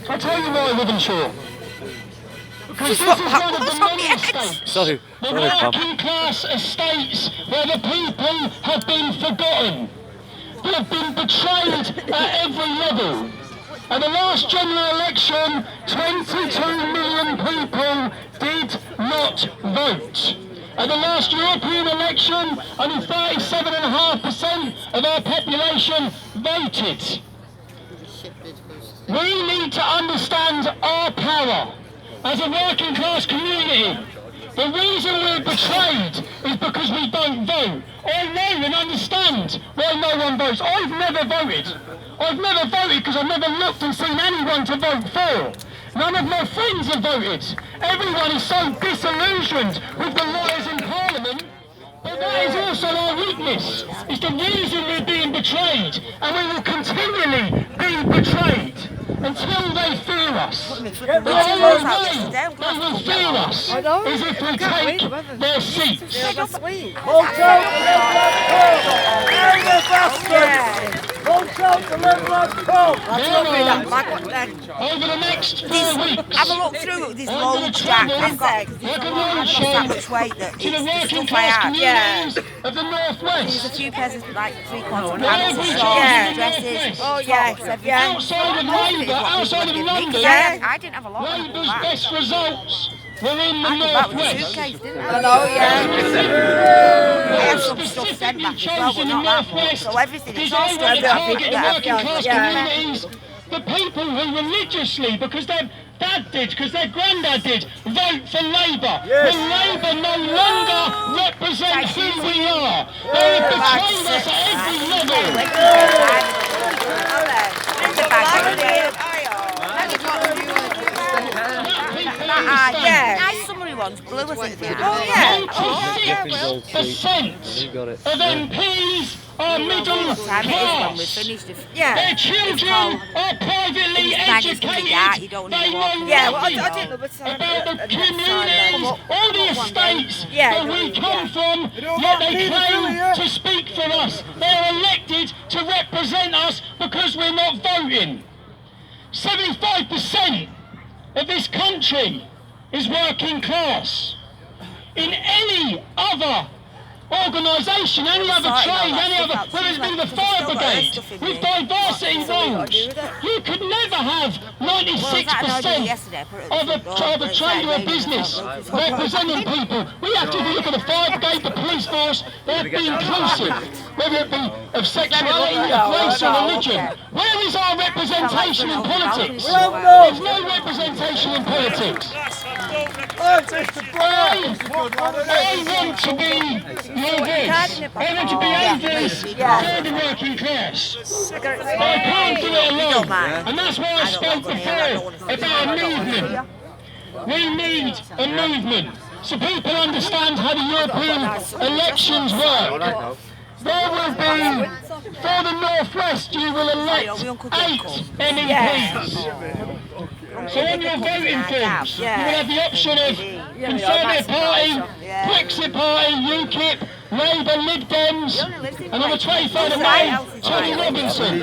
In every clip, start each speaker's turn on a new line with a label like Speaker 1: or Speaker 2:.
Speaker 1: I'll tell you why, Wythenshaw. Because this is one of the many estates, the working class estates where the people have been forgotten, who have been betrayed at every level. At the last general election, 22 million people did not vote. At the last European election, only 37.5% of our population voted. We need to understand our power as a working class community. The reason we're betrayed is because we don't vote. I know and understand why no one votes. I've never voted. I've never voted because I've never looked and seen anyone to vote for. None of my friends have voted. Everyone is so disillusioned with the lies in Parliament. But that is also our weakness. It's the reason we're being betrayed. And we will continually be betrayed until they fear us. The only way they will fear us is if we take their seats. Over the next 4 weeks,
Speaker 2: have a look through this load jack. I've got that much weight that
Speaker 1: to the
Speaker 2: it's
Speaker 1: working
Speaker 2: stuff I
Speaker 1: class
Speaker 2: have.
Speaker 1: communities of the
Speaker 2: There's a
Speaker 1: northwest.
Speaker 2: few pairs of like 3/4
Speaker 1: Every
Speaker 2: pants,
Speaker 1: child in the
Speaker 2: dresses,
Speaker 1: northwest. Outside of Labour, outside of London,
Speaker 2: I didn't have a lot.
Speaker 1: Labour's best results were in the
Speaker 2: I come back with a
Speaker 1: northwest.
Speaker 2: suitcase, didn't I? I know, I had some stuff sent back as well, but not that much. So everything is all
Speaker 1: designed
Speaker 2: stood up.
Speaker 1: to target the working class communities, the people who religiously, because their dad did, because their granddad did, vote for Labour. When Labour no longer represent who we are. They have betrayed us at every level.
Speaker 2: Nice summery ones, blue I think.
Speaker 1: 96% of MPs are middle class. Their children are privately educated. They know nothing about the communities or the estates that we come from, yet they claim to speak for us. They are elected to represent us because we're not voting. 75% of this country is working class. In any other organisation, any other trade, any other, whether it's been the fire brigade, with diversity roles, you could never have 96% of a trade or a business representing people. We have to look at the fire brigade, the police force, they have to be inclusive, whether it be of sexuality, of race or religion. Where is our representation in politics? There's no representation in politics. I want to be your voice. I want to be a voice for the working class. But I can't do it alone. And that's why I spoke before about a movement. We need a movement so people understand how the European elections work. There will be, for the Northwest, you will elect 8 MEPs. So on your voting forms, you will have the option of Conservative Party, Brexit Party, UKIP, Labour, Lib Dems, and on the 23rd of May, Tony Robinson.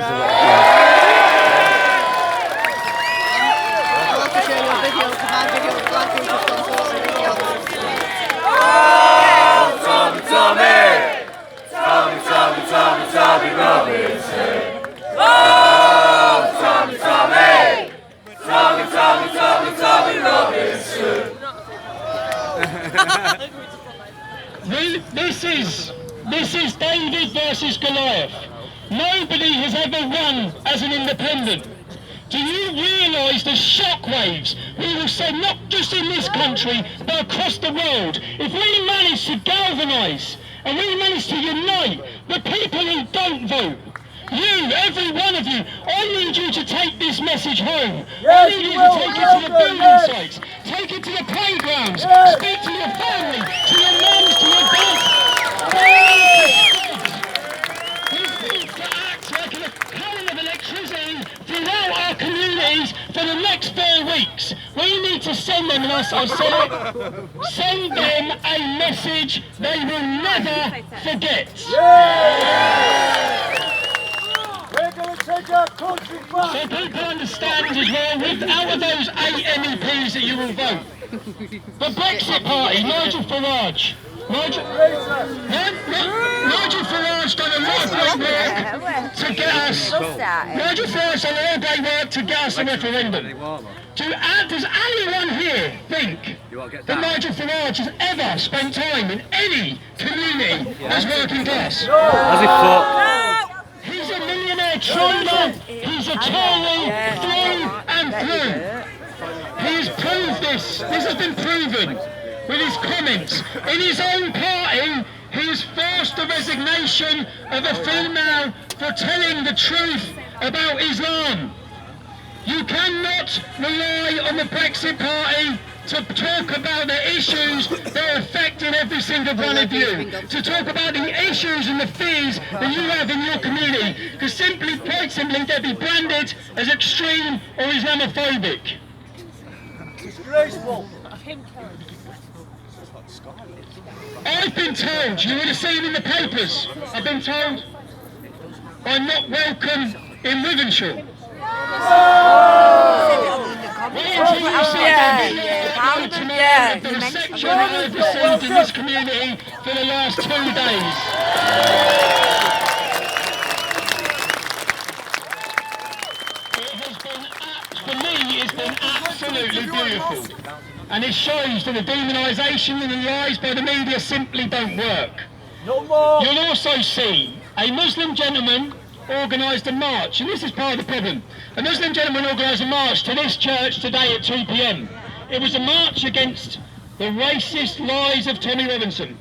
Speaker 3: Tommy Robinson. Oh, Tommy Robinson.
Speaker 1: This is David versus Goliath. Nobody has ever run as an independent. Do you realise the shockwaves we will send not just in this country but across the world if we manage to galvanise and we manage to unite the people who don't vote? You, every one of you, I need you to take this message home. I need you to take it to the building sites, take it to the playgrounds, speak to your family, to your mums, to your dads. This needs to act like a current of electricity throughout our communities for the next 4 weeks. We need to send them, and I said it, send them a message they will never forget.
Speaker 4: We're going to take
Speaker 1: So people understand as well, out of those 8 MEPs that you will vote, the Brexit Party, Nigel Farage. Nigel Farage done a lot of great work to get us. Nigel Farage done a lot of great work to get us a referendum. Does anyone here think that Nigel Farage has ever spent time in any community as working class?
Speaker 3: Has he fought?
Speaker 1: He's a millionaire trader, he's a Tory through and through. He's proved this has been proven with his comments. In his own party, he's forced the resignation of a female for telling the truth about Islam. You cannot rely on the Brexit Party to talk about the issues that are affecting every single one of you, to talk about the issues and the fears that you have in your community, because quite simply, they'll be branded as extreme or Islamophobic.
Speaker 4: Disgraceful.
Speaker 1: I've been told, you would have seen in the papers, I've been told I'm not welcome in Wythenshaw. The reception I've received in this community for the last 2 days. For me, it's been absolutely beautiful. And it shows that the demonisation and the lies by the media simply don't work.
Speaker 4: No more.
Speaker 1: You'll also see a Muslim gentleman organised a march, and this is part of the problem. A Muslim gentleman organised a march to this church today at 2 p.m. It was a march against the racist lies of Tommy Robinson.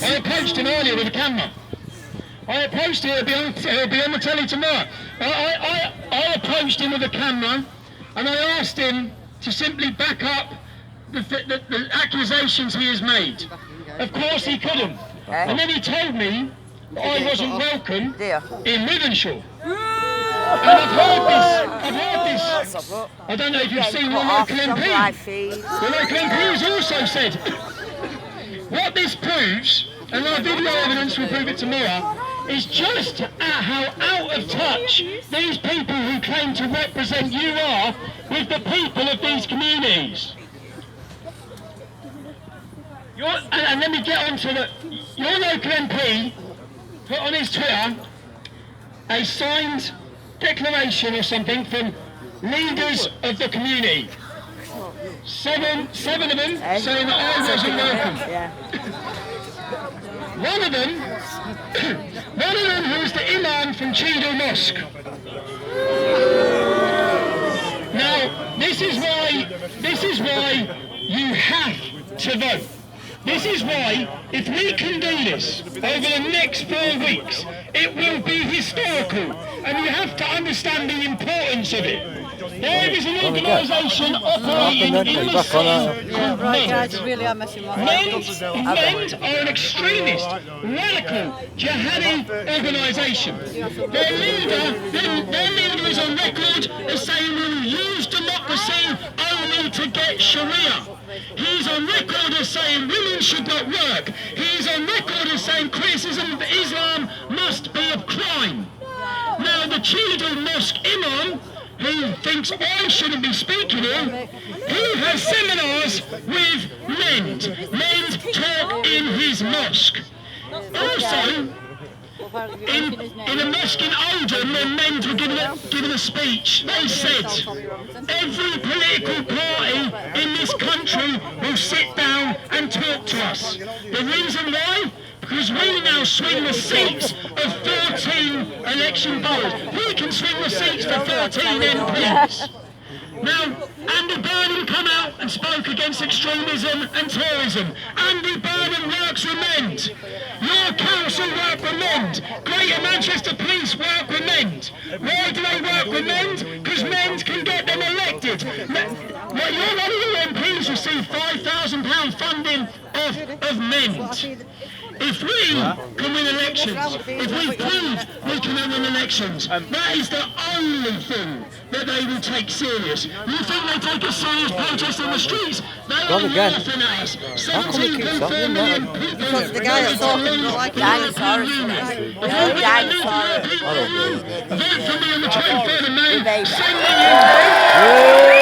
Speaker 1: I approached him earlier with a camera. I approached him, he'll be on the telly tomorrow. I approached him with a camera and I asked him to simply back up the accusations he has made. Of course he couldn't. And then he told me that I wasn't welcome in Wythenshaw. And I've heard this. I don't know if you've seen your local MP. The local MP has also said, what this proves, and our video evidence will prove it tomorrow, is just how out of touch these people who claim to represent you are with the people of these communities. And let me get on to your local MP put on his Twitter a signed declaration or something from leaders of the community. Seven of them saying that I wasn't welcome. One of them who is the imam from Cheadle Mosque. Now, this is why you have to vote. This is why, if we can do this over the next 4 weeks, it will be historical, and you have to understand the importance of it. There is an organisation operating in the sea called MEND. MEND are an extremist, radical, jihadi organisation. Their leader is on record as saying we will use democracy only to get Sharia. He's on record as saying women should not work. He's on record as saying criticism of Islam must be a crime. Now the Cheadle Mosque imam, who thinks I shouldn't be speaking here, he has seminars with MEND. MEND talk in his mosque. Also, in a mosque in Oldham, when MEND were giving a speech, they said, every political party in this country will sit down and talk to us. The reason why? Because we now swing the seats of 14 election voters. We can swing the seats for 14 MPs. Now, Andy Burnham come out and spoke against extremism and terrorism. Andy Burnham works with MEND. Your council work with MEND. Greater Manchester Police work with MEND. Why do they work with MEND? Because MEND can get them elected. Well, one of your MPs received £5,000 funding of MEND. If we can win elections, if we prove we can win elections, that is the only thing that they will take serious. You think they take a serious protest on the streets? They are laughing at us. 17.4 million people.
Speaker 2: Because the guy that's talking don't like
Speaker 1: dinosaurs.
Speaker 2: No dinosaurs.
Speaker 1: Vote for me on the 23rd of May. Send me in.